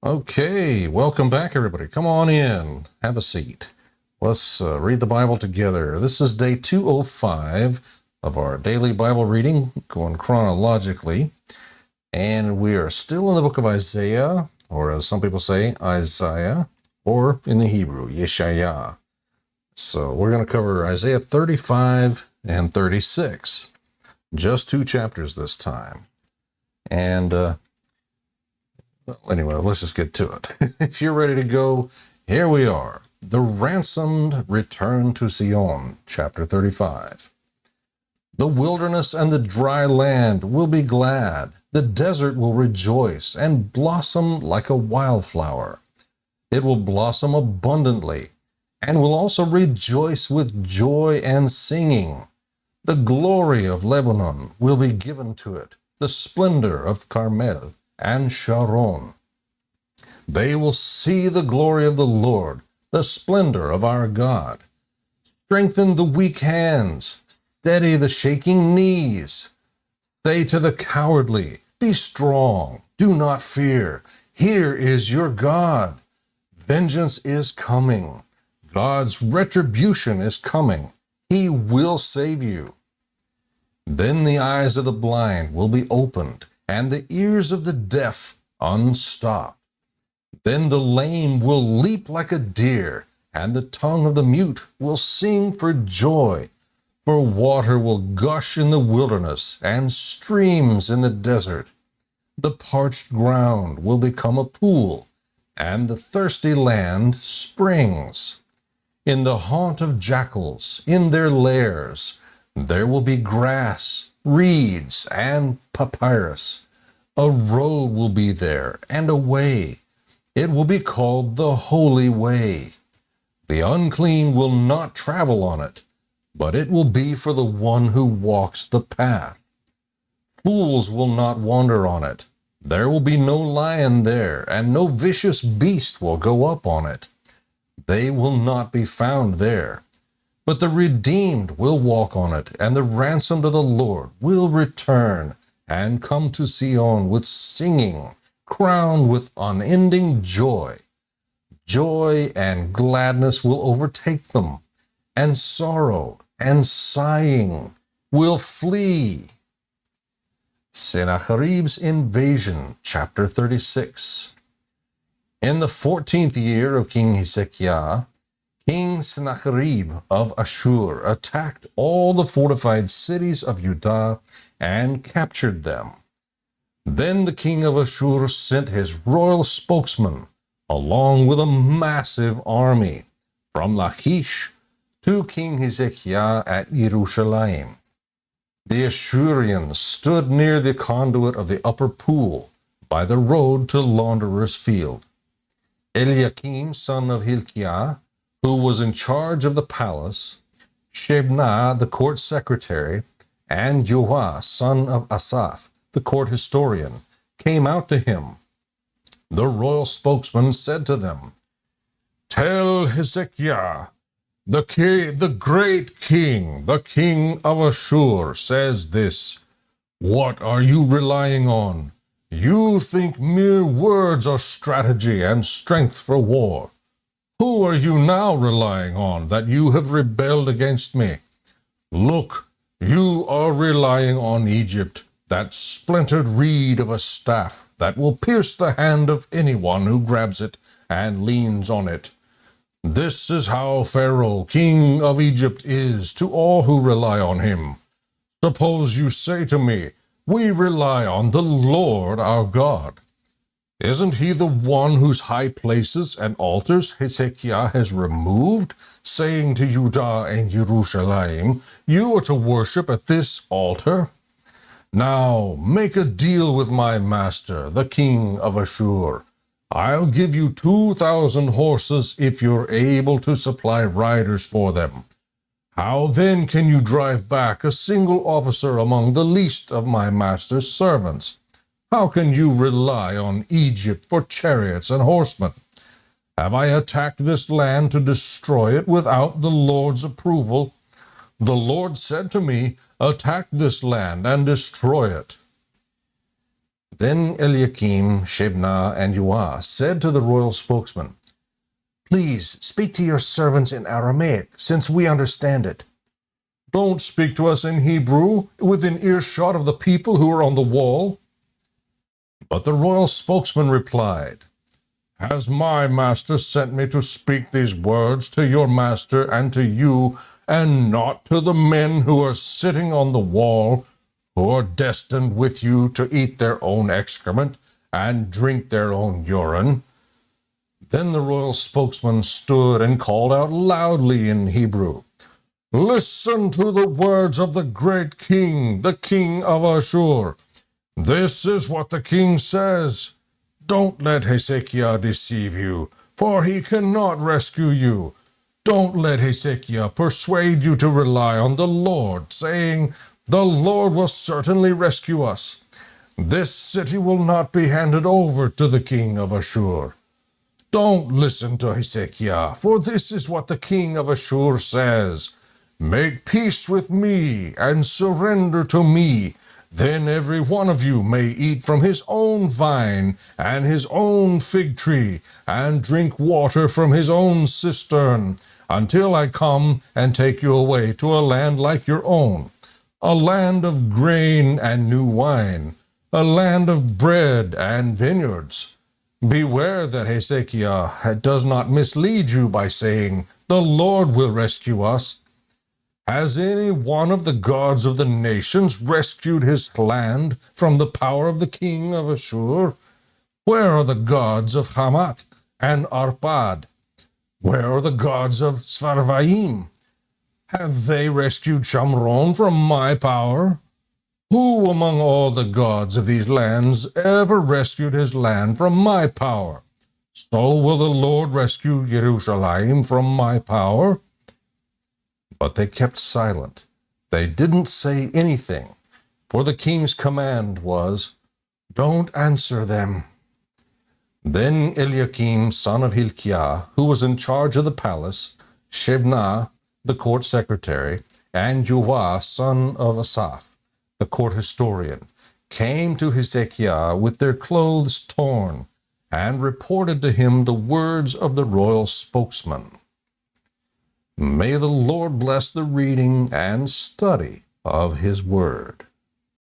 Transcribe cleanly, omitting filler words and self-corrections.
Okay, welcome back, everybody. Come on in. Have a seat. Let's read the Bible together. This is day 205 of our daily Bible reading, going chronologically. And we are still in the book of Isaiah, or as some people say, Isaiah, or in the Hebrew, Yeshaya. So we're going to cover Isaiah 35 and 36. Just 2 chapters this time. And anyway, let's just get to it. If you're ready to go, here we are. The ransomed return to Zion, chapter 35. The wilderness and the dry land will be glad. The desert will rejoice and blossom like a wildflower. It will blossom abundantly and will also rejoice with joy and singing. The glory of Lebanon will be given to it, the splendor of Carmel and Sharon. They will see the glory of the Lord, the splendor of our God. Strengthen the weak hands, steady the shaking knees. Say to the cowardly, be strong, do not fear. Here is your God. Vengeance is coming. God's retribution is coming. He will save you. Then the eyes of the blind will be opened, and the ears of the deaf unstopped. Then the lame will leap like a deer, and the tongue of the mute will sing for joy. For water will gush in the wilderness, and streams in the desert. The parched ground will become a pool, and the thirsty land springs. In the haunt of jackals, in their lairs, there will be grass, reeds, and papyrus. A road will be there, and a way. It will be called the Holy Way. The unclean will not travel on it, but it will be for the one who walks the path. Fools will not wander on it. There will be no lion there, and no vicious beast will go up on it. They will not be found there. But the redeemed will walk on it, and the ransomed of the Lord will return and come to Zion with singing, crowned with unending joy. Joy and gladness will overtake them, and sorrow and sighing will flee. Sennacherib's invasion, chapter 36. In the 14th year of King Hezekiah, King Sennacherib of Ashur attacked all the fortified cities of Judah and captured them. Then the king of Ashur sent his royal spokesman, along with a massive army, from Lachish to King Hezekiah at Jerusalem. The Ashurians stood near the conduit of the upper pool, by the road to Launderer's Field. Eliakim, son of Hilkiah, who was in charge of the palace, Shebna, the court secretary, and Joah, son of Asaph, the court historian, came out to him. The royal spokesman said to them, "Tell Hezekiah, the great king, the king of Ashur, says this, what are you relying on? You think mere words are strategy and strength for war. Who are you now relying on that you have rebelled against me? Look, you are relying on Egypt, that splintered reed of a staff that will pierce the hand of anyone who grabs it and leans on it. This is how Pharaoh, king of Egypt, is to all who rely on him. Suppose you say to me, we rely on the Lord our God. Isn't he the one whose high places and altars Hezekiah has removed, saying to Judah and Jerusalem, you are to worship at this altar? Now make a deal with my master, the king of Ashur. I'll give you 2,000 horses if you're able to supply riders for them. How then can you drive back a single officer among the least of my master's servants? How can you rely on Egypt for chariots and horsemen? Have I attacked this land to destroy it without the Lord's approval? The Lord said to me, attack this land and destroy it. Then Eliakim, Shebna, and Joah said to the royal spokesman, "Please speak to your servants in Aramaic, since we understand it." "Don't speak to us in Hebrew, within earshot of the people who are on the wall." But the royal spokesman replied, "Has my master sent me to speak these words to your master and to you, and not to the men who are sitting on the wall, who are destined with you to eat their own excrement and drink their own urine?" Then the royal spokesman stood and called out loudly in Hebrew, "Listen to the words of the great king, the king of Ashur. This is what the king says. Don't let Hezekiah deceive you, for he cannot rescue you. Don't let Hezekiah persuade you to rely on the Lord, saying, 'The Lord will certainly rescue us.' This city will not be handed over to the king of Ashur. Don't listen to Hezekiah, for this is what the king of Ashur says. Make peace with me and surrender to me. Then every one of you may eat from his own vine and his own fig tree, and drink water from his own cistern, until I come and take you away to a land like your own, a land of grain and new wine, a land of bread and vineyards. Beware that Hezekiah does not mislead you by saying, 'The Lord will rescue us.' Has any one of the gods of the nations rescued his land from the power of the king of Ashur? Where are the gods of Hamath and Arpad? Where are the gods of Svarvaim? Have they rescued Shamron from my power? Who among all the gods of these lands ever rescued his land from my power? So will the Lord rescue Jerusalem from my power." But they kept silent. They didn't say anything, for the king's command was, "Don't answer them." Then Eliakim, son of Hilkiah, who was in charge of the palace, Shebna, the court secretary, and Joah, son of Asaph, the court historian, came to Hezekiah with their clothes torn, and reported to him the words of the royal spokesman. May the Lord bless the reading and study of his word.